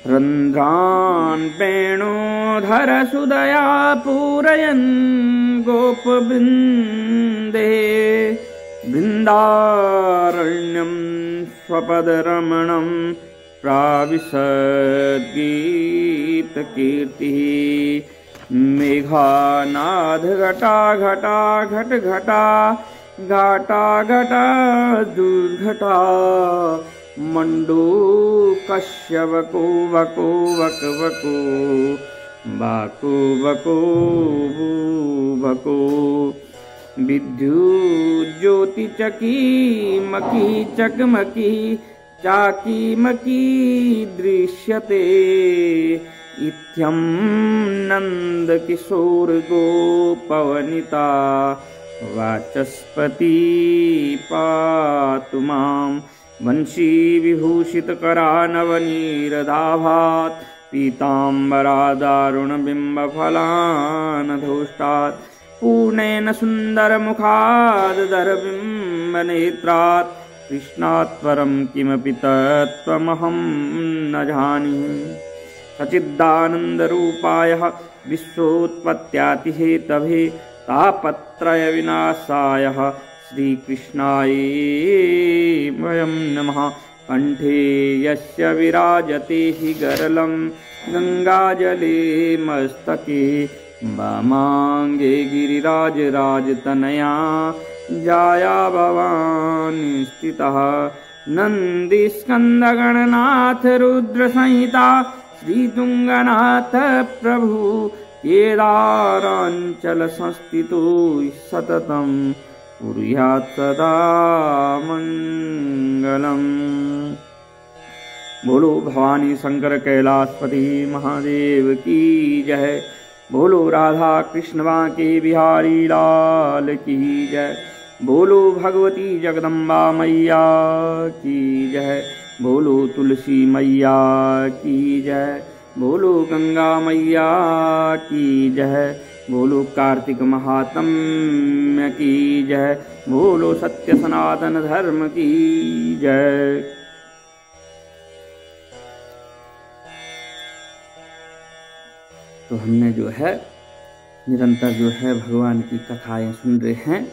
रन्ध्रान् वेणोधर सुदया पूरयन् गोपवृन्दे वृन्दारण्यं स्वपदरमणं प्राविशद्गीतकीर्तिः मेघानाद घटा घटा घट घटा घाटा घटा दुर्घटा मंडूकस्य वको वको वक वको बाको वको वको विद्युज्योति चकी मकी चकमकी चाकी मकी दृश्यते इत्यं नंद किशोर गोपवनिता वाचस्पति पातु मां वंशी विभूषित करा नवनीरदाभात् पीताम्बरा दारुण बिंब फलानधोष्टात् पूर्णेन सुंदर मुखाद् दरबिंब नेत्रात् कृष्णात् परं किमपि तत्त्वमहं न जानीमि सच्चिदानन्दरूपाय विश्वोत्पत्त्यादिहेतवे तापत्रय विनाशाय श्रीकृष्णाय वयं नमः। कंठे यस्य विराजते हि गरलं गंगाजले मस्तके वामांगे गिरिराजराजतनया जाया भवानी स्थितः नंदीस्कंदगणनाथ रुद्रसंहिता श्रीतुंगनाथ प्रभु केदारांचल संस्थितो सततं कुर्यात् सदा मंगलम्। बोलो भवानी शंकर कैलाशपति महादेव की जय। बोलो राधा कृष्ण बांके बिहारी लाल की जय। बोलो भगवती जगदम्बा मैया की जय। बोलो तुलसी मैया की जय। बोलो गंगा मैया की जय। बोलो कार्तिक महात्म्य की जय। बोलो सत्य सनातन धर्म की जय। तो हमने जो है निरंतर जो है भगवान की कथाएं सुन रहे हैं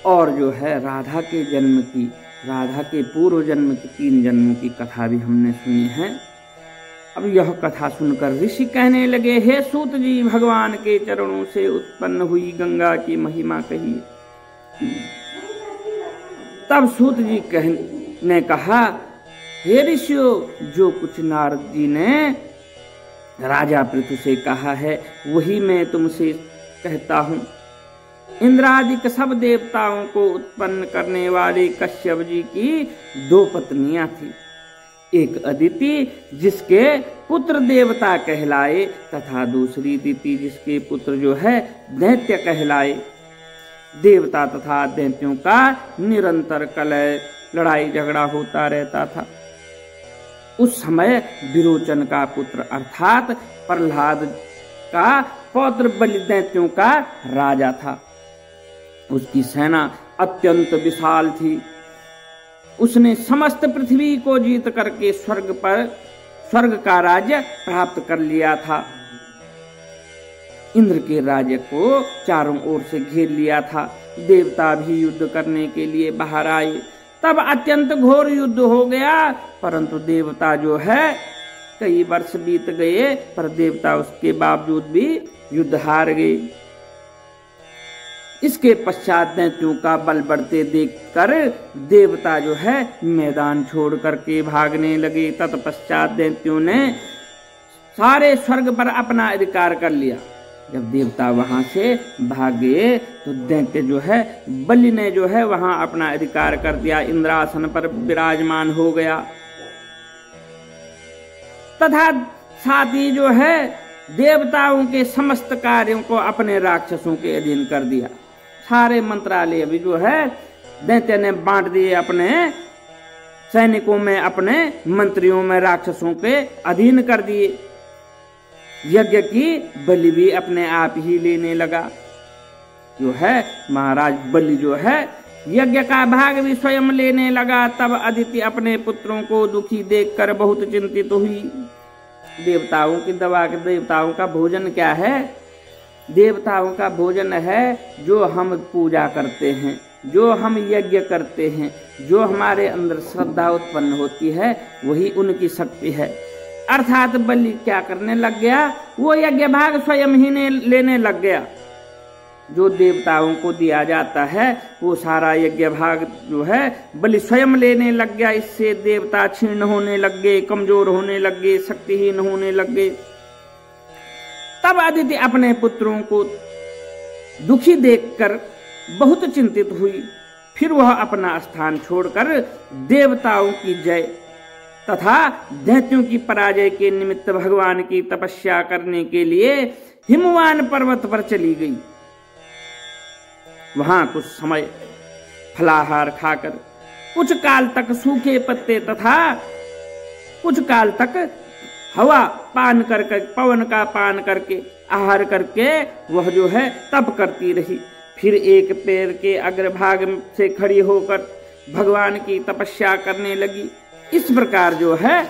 और जो है राधा के जन्म की, राधा के पूर्व जन्म की 3 जन्मों की कथा भी हमने सुनी है। अब यह कथा सुनकर ऋषि कहने लगे, हे सूत जी, भगवान के चरणों से उत्पन्न हुई गंगा की महिमा कहिए। तब सूत जी ने कहा, हे ऋषियों, जो कुछ नारद जी ने राजा पृथु से कहा है वही मैं तुमसे कहता हूँ। इंद्रादिक सब देवताओं को उत्पन्न करने वाले कश्यप जी की 2 पत्नियां थी। एक अदिति जिसके पुत्र देवता कहलाए तथा दूसरी दिति जिसके पुत्र जो है दैत्य कहलाए। देवता तथा दैत्यों का निरंतर कलह लड़ाई झगड़ा होता रहता था। उस समय विरोचन का पुत्र अर्थात प्रहलाद का पौत्र बलि दैत्यों का राजा था। उसकी सेना अत्यंत विशाल थी। उसने समस्त पृथ्वी को जीत करके स्वर्ग का राज्य प्राप्त कर लिया था। इंद्र के राज्य को चारों ओर से घेर लिया था। देवता भी युद्ध करने के लिए बाहर आए। तब अत्यंत घोर युद्ध हो गया, परंतु देवता जो है कई वर्ष बीत गए पर देवता उसके बावजूद भी युद्ध हार गए। इसके पश्चात दैत्यों का बल बढ़ते देखकर देवता जो है मैदान छोड़ करके भागने लगे। तत्पश्चात दैत्यों ने सारे स्वर्ग पर अपना अधिकार कर लिया। जब देवता वहां से भागे तो दैत्य जो है बलि ने जो है वहां अपना अधिकार कर दिया, इंद्रासन पर विराजमान हो गया। तथा साथ ही जो है देवताओं के समस्त कार्यों को अपने राक्षसों के अधीन कर दिया। सारे मंत्रालय भी जो है दैत्य ने बांट दिए, अपने सैनिकों में, अपने मंत्रियों में राक्षसों के अधीन कर दिए। यज्ञ की बलि भी अपने आप ही लेने लगा। जो है महाराज बलि जो है यज्ञ का भाग भी स्वयं लेने लगा। तब अदिति अपने पुत्रों को दुखी देखकर बहुत चिंतित हुई। देवताओं की दवा के देवताओं का भोजन क्या है? देवताओं का भोजन है जो हम पूजा करते हैं, जो हम यज्ञ करते हैं, जो हमारे अंदर श्रद्धा उत्पन्न होती है, वही उनकी शक्ति है। अर्थात बलि क्या करने लग गया? वो यज्ञ भाग स्वयं ही लेने लग गया। जो देवताओं को दिया जाता है वो सारा यज्ञ भाग जो है बलि स्वयं लेने लग गया। इससे देवता क्षीण होने लग गए, कमजोर होने लग गए, शक्तिहीन होने लग गए। तब अदिति अपने पुत्रों को दुखी देखकर बहुत चिंतित हुई। फिर वह अपना स्थान छोड़कर देवताओं की जय तथा दैत्यों की पराजय के निमित्त भगवान की तपस्या करने के लिए हिमवान पर्वत पर चली गई। वहां कुछ समय फलाहार खाकर, कुछ काल तक सूखे पत्ते तथा कुछ काल तक हवा पान करके, पवन का पान करके, आहार करके वह जो है तप करती रही। फिर एक पेड़ के अग्रभाग से खड़ी होकर भगवान की तपस्या करने लगी। इस प्रकार जो है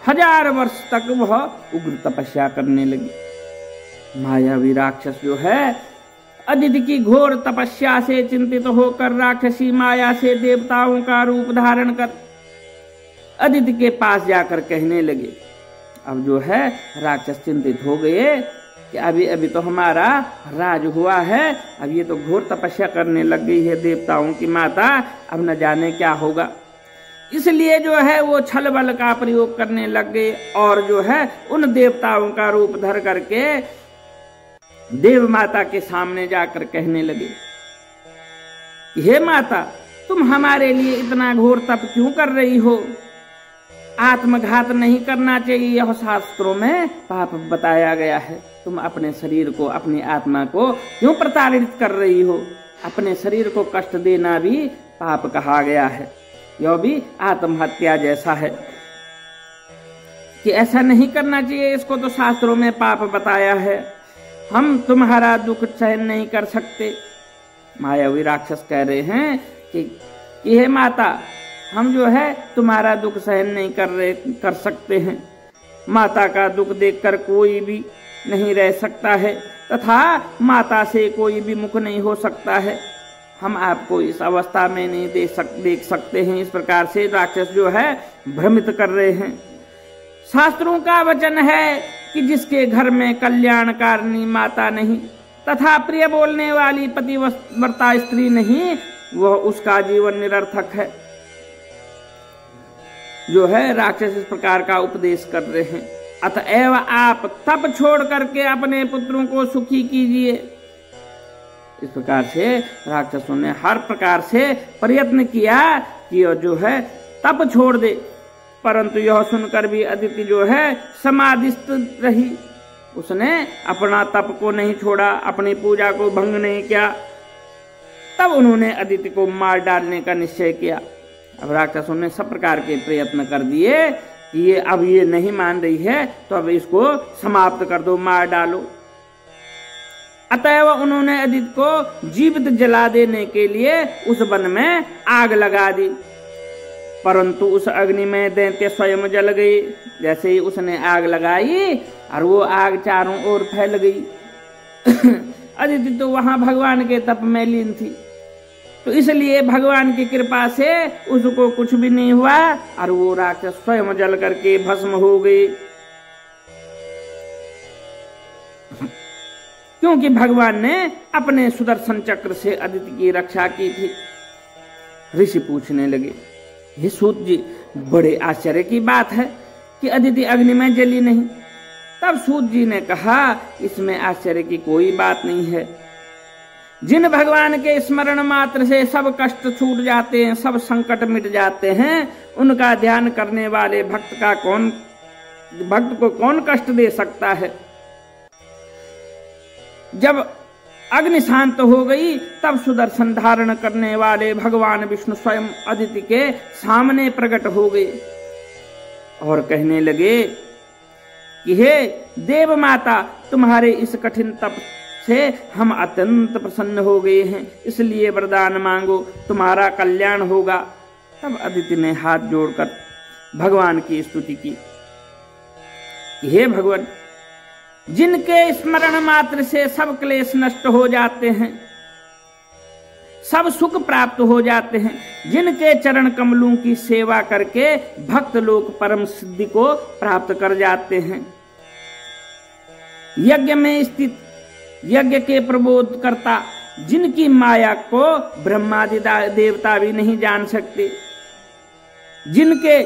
1000 वर्ष तक वह उग्र तपस्या करने लगी। मायावी राक्षस जो है अदिति की घोर तपस्या से चिंतित होकर राक्षसी माया से देवताओं का रूप धारण कर अदिति के पास जाकर कहने लगे। अब जो है राक्षस चिंतित हो गए कि अभी अभी तो हमारा राज हुआ है, अब ये तो घोर तपस्या करने लग गई है देवताओं की माता, अब न जाने क्या होगा। इसलिए जो है वो छल बल का प्रयोग करने लग गए और जो है उन देवताओं का रूप धर करके देव माता के सामने जाकर कहने लगे, हे माता, तुम हमारे लिए इतना घोर तप क्यों कर रही हो? आत्मघात नहीं करना चाहिए, यह शास्त्रों में पाप बताया गया है। तुम अपने शरीर को, अपनी आत्मा को क्यों प्रताड़ित कर रही हो? अपने शरीर को कष्ट देना भी पाप कहा गया है। यह भी आत्महत्या जैसा है कि ऐसा नहीं करना चाहिए, इसको तो शास्त्रों में पाप बताया है। हम तुम्हारा दुख सहन नहीं कर सकते। मायावी राक्षस कह रहे हैं कि हे माता, हम जो है तुम्हारा दुख सहन नहीं कर सकते हैं। माता का दुख देखकर कोई भी नहीं रह सकता है तथा माता से कोई भी मुख नहीं हो सकता है। हम आपको इस अवस्था में नहीं देख सकते हैं। इस प्रकार से राक्षस जो है भ्रमित कर रहे हैं। शास्त्रों का वचन है कि जिसके घर में कल्याणकारिणी माता नहीं तथा प्रिय बोलने वाली पतिव्रता स्त्री नहीं, वह उसका जीवन निरर्थक है। जो है राक्षस इस प्रकार का उपदेश कर रहे हैं। अतएव आप तप छोड़ करके अपने पुत्रों को सुखी कीजिए। इस प्रकार से राक्षसों ने हर प्रकार से प्रयत्न किया कि जो है तप छोड़ दे, परंतु यह सुनकर भी अदिति जो है समाधिस्थ रही। उसने अपना तप को नहीं छोड़ा, अपनी पूजा को भंग नहीं किया। तब उन्होंने अदिति को मार डालने का निश्चय किया। अब राक्षसों ने सब प्रकार के प्रयत्न कर दिए कि ये नहीं मान रही है, तो अब इसको समाप्त कर दो, मार डालो। अतएव उन्होंने अदिति को जीवित जला देने के लिए उस वन में आग लगा दी, परंतु उस अग्नि में दैत्य स्वयं जल गई। जैसे ही उसने आग लगाई और वो आग चारों ओर फैल गई। अदिति तो वहां भगवान के तप में लीन थी, तो इसलिए भगवान की कृपा से उसको कुछ भी नहीं हुआ और वो राक्षस स्वयं जल करके भस्म हो गई, क्योंकि भगवान ने अपने सुदर्शन चक्र से अदिति की रक्षा की थी। ऋषि पूछने लगे, हे सूत जी, बड़े आश्चर्य की बात है कि अदिति अग्नि में जली नहीं। तब सूत जी ने कहा, इसमें आश्चर्य की कोई बात नहीं है। जिन भगवान के स्मरण मात्र से सब कष्ट छूट जाते हैं, सब संकट मिट जाते हैं, उनका ध्यान करने वाले भक्त को कौन कष्ट दे सकता है। जब अग्नि शांत हो गई, तब सुदर्शन धारण करने वाले भगवान विष्णु स्वयं अदिति के सामने प्रकट हो गए और कहने लगे कि हे देव माता, तुम्हारे इस कठिन तप से हम अत्यंत प्रसन्न हो गए हैं, इसलिए वरदान मांगो, तुम्हारा कल्याण होगा। तब अदिति ने हाथ जोड़कर भगवान की स्तुति की। कि हे भगवान, जिनके स्मरण मात्र से सब क्लेश नष्ट हो जाते हैं, सब सुख प्राप्त हो जाते हैं, जिनके चरण कमलों की सेवा करके भक्त लोग परम सिद्धि को प्राप्त कर जाते हैं, यज्ञ में स्थित यज्ञ के प्रबोध करता, जिनकी माया को ब्रह्मादि देवता भी नहीं जान सकते, जिनके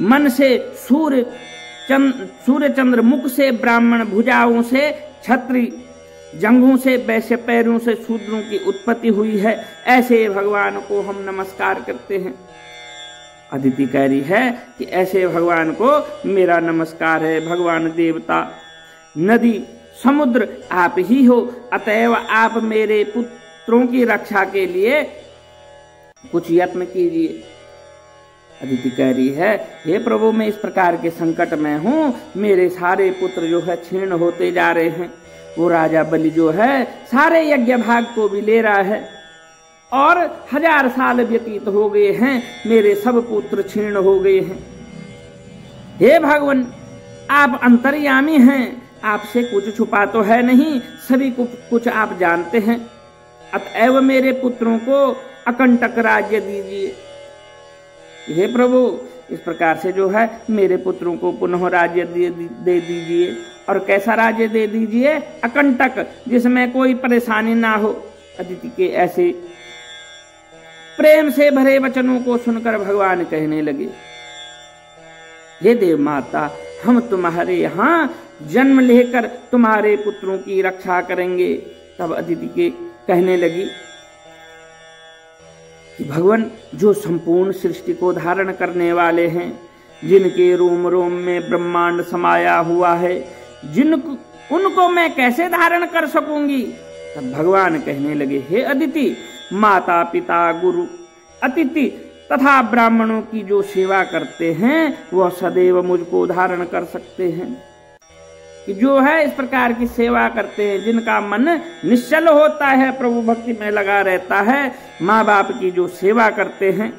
मन से सूर्य चंद्र, मुख से ब्राह्मण, भुजाओं से क्षत्रिय, जंघों से वैश्य, पैरों से शूद्रों की उत्पत्ति हुई है, ऐसे भगवान को हम नमस्कार करते हैं। अदिति कह रही है कि ऐसे भगवान को मेरा नमस्कार है। भगवान देवता, नदी, समुद्र आप ही हो, अतएव आप मेरे पुत्रों की रक्षा के लिए कुछ यत्न कीजिए। अदिति कह रही है, हे प्रभु, मैं इस प्रकार के संकट में हूं, मेरे सारे पुत्र जो है क्षीण होते जा रहे हैं। वो राजा बलि जो है सारे यज्ञ भाग को भी ले रहा है और 1000 साल व्यतीत हो गए हैं, मेरे सब पुत्र क्षीण हो गए हैं। हे भगवान, आप अंतर्यामी हैं, आपसे कुछ छुपा तो है नहीं, सभी कुछ आप जानते हैं, अतएव मेरे पुत्रों को अकंटक राज्य दीजिए। हे प्रभु, इस प्रकार से जो है मेरे पुत्रों को पुनः राज्य दे दीजिए। और कैसा राज्य दे दीजिए? अकंटक, जिसमें कोई परेशानी ना हो। अदिति के ऐसे प्रेम से भरे वचनों को सुनकर भगवान कहने लगे, हे देव माता, हम तुम्हारे यहाँ जन्म लेकर तुम्हारे पुत्रों की रक्षा करेंगे। तब अदिति के कहने लगी कि भगवान, जो संपूर्ण सृष्टि को धारण करने वाले हैं, जिनके रोम रोम में ब्रह्मांड समाया हुआ है, उनको मैं कैसे धारण कर सकूंगी? तब भगवान कहने लगे, हे अदिति, माता पिता गुरु अतिथि तथा ब्राह्मणों की जो सेवा करते हैं वह सदैव मुझको धारण कर सकते हैं। कि जो है इस प्रकार की सेवा करते हैं, जिनका मन निश्चल होता है, प्रभु भक्ति में लगा रहता है, माँ बाप की जो सेवा करते हैं,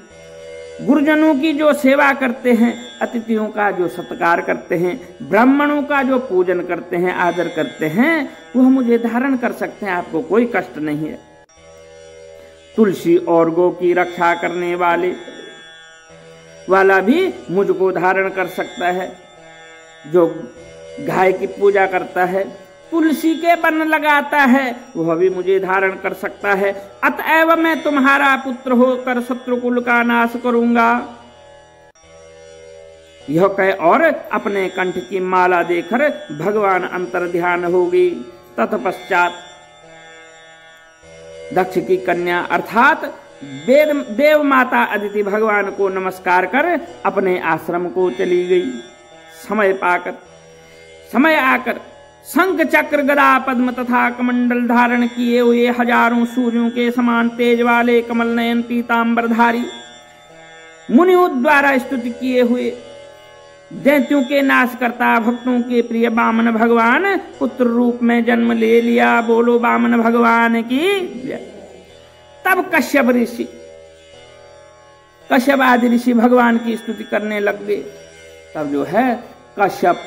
गुरुजनों की जो सेवा करते हैं, अतिथियों का जो सत्कार करते हैं, ब्राह्मणों का जो पूजन करते हैं, आदर करते हैं, वह मुझे धारण कर सकते हैं, आपको कोई कष्ट नहीं है। तुलसी और गौ की रक्षा करने वाला भी मुझको धारण कर सकता है। जो गाय की पूजा करता है, तुलसी के वन लगाता है, वह भी मुझे धारण कर सकता है। अतएव मैं तुम्हारा पुत्र होकर शत्रुकुल का नाश करूंगा। यह कह और अपने कंठ की माला देकर भगवान अंतर ध्यान हो गई। तत्पश्चात दक्ष की कन्या अर्थात देव माता अदिति भगवान को नमस्कार कर अपने आश्रम को चली गई। समय आकर शंख चक्र गदा पद्म तथा कमंडल धारण किए हुए हजारों सूर्यों के समान तेज वाले कमल नयन पीतांबरधारी मुनियों द्वारा स्तुति किए हुए दैत्यों के नाश करता भक्तों के प्रिय वामन भगवान पुत्र रूप में जन्म ले लिया। बोलो वामन भगवान की। तब कश्यप आदि ऋषि भगवान की स्तुति करने लग गए। तब जो है कश्यप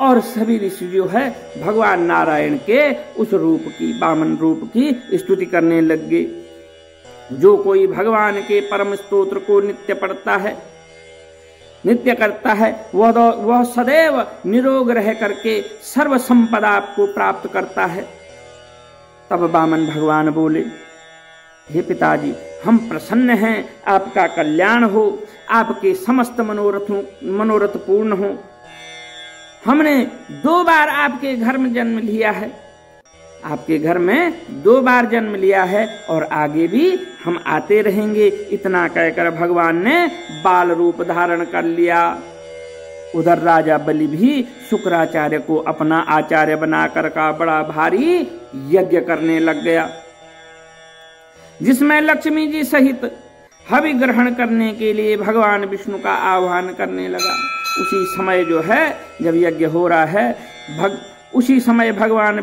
और सभी ऋषि जो है भगवान नारायण के उस रूप की, वामन रूप की स्तुति करने लग गए। जो कोई भगवान के परम स्तोत्र को नित्य पढ़ता है, नित्य करता है, वह सदैव निरोग रह करके सर्व संपदा को प्राप्त करता है। तब वामन भगवान बोले, हे पिताजी, हम प्रसन्न हैं, आपका कल्याण हो, आपके समस्त मनोरथ पूर्ण हो। हमने 2 बार आपके घर में जन्म लिया है, आपके घर में 2 बार जन्म लिया है और आगे भी हम आते रहेंगे। इतना कहकर भगवान ने बाल रूप धारण कर लिया। उधर राजा बलि भी शुक्राचार्य को अपना आचार्य बनाकर का बड़ा भारी यज्ञ करने लग गया, जिसमें लक्ष्मी जी सहित हवि ग्रहण करने के लिए भगवान विष्णु का आह्वान करने लगा। उसी समय जो है जब यज्ञ हो रहा है, उसी समय भगवान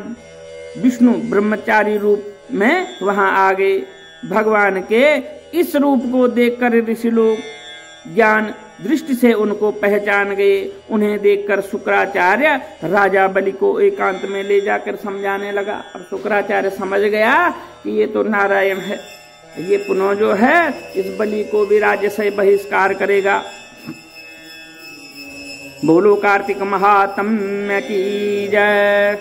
विष्णु ब्रह्मचारी रूप में वहां आ गए। भगवान के इस रूप को देखकर ऋषि लोग ज्ञान दृष्टि से उनको पहचान गए। उन्हें देखकर शुक्राचार्य राजा बलि को एकांत में ले जाकर समझाने लगा। अब शुक्राचार्य समझ गया कि ये तो नारायण है, ये पुनः जो है इस बलि को भी राज्य से बहिष्कार करेगा। बोलो कार्तिक महात्म्य की जय।